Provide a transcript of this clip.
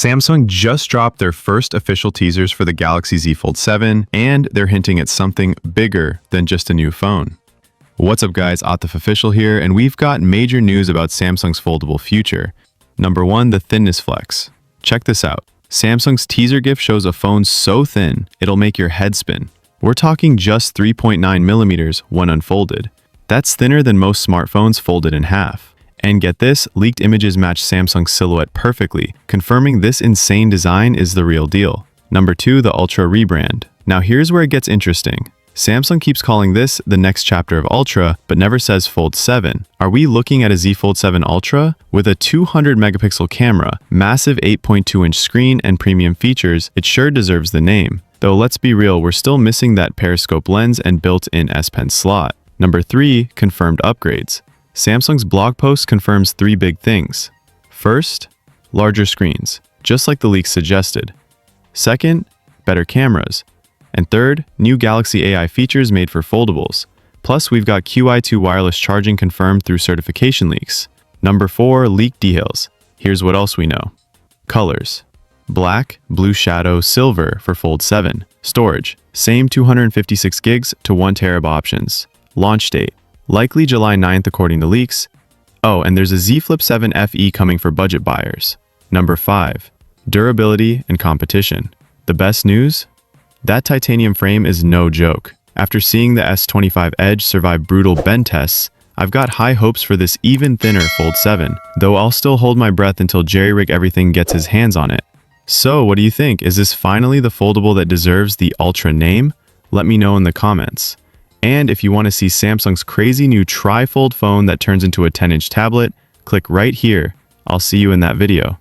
Samsung just dropped their first official teasers for the Galaxy Z Fold 7, and they're hinting at something bigger than just a new phone. What's up guys, Atif Official here, and we've got major news about Samsung's foldable future. Number 1, the thinness flex. Check this out. Samsung's teaser GIF shows a phone so thin, it'll make your head spin. We're talking just 3.9 millimeters when unfolded. That's thinner than most smartphones folded in half. And get this, leaked images match Samsung's silhouette perfectly, confirming this insane design is the real deal. Number 2, the Ultra rebrand. Now here's where it gets interesting. Samsung keeps calling this the next chapter of Ultra, but never says Fold 7. Are we looking at a Z Fold 7 Ultra? With a 200 megapixel camera, massive 8.2-inch screen, and premium features, it sure deserves the name. Though let's be real, we're still missing that periscope lens and built-in S Pen slot. Number 3, confirmed upgrades. Samsung's blog post confirms 3 big things. First, larger screens, just like the leaks suggested. Second, better cameras. And third, new Galaxy AI features made for foldables. Plus, we've got QI2 wireless charging confirmed through certification leaks. Number 4, leaked details. Here's what else we know. Colors. Black, blue shadow, silver for Fold 7. Storage. Same 256 gigs to 1 TB options. Launch date. Likely July 9th according to leaks. Oh, and there's a Z Flip 7 FE coming for budget buyers. Number 5. Durability and competition. The best news? That titanium frame is no joke. After seeing the S25 Edge survive brutal bend tests, I've got high hopes for this even thinner Fold 7, though I'll still hold my breath until Jerry-Rig Everything gets his hands on it. So, what do you think? Is this finally the foldable that deserves the Ultra name? Let me know in the comments. And if you want to see Samsung's crazy new tri-fold phone that turns into a 10-inch tablet, click right here. I'll see you in that video.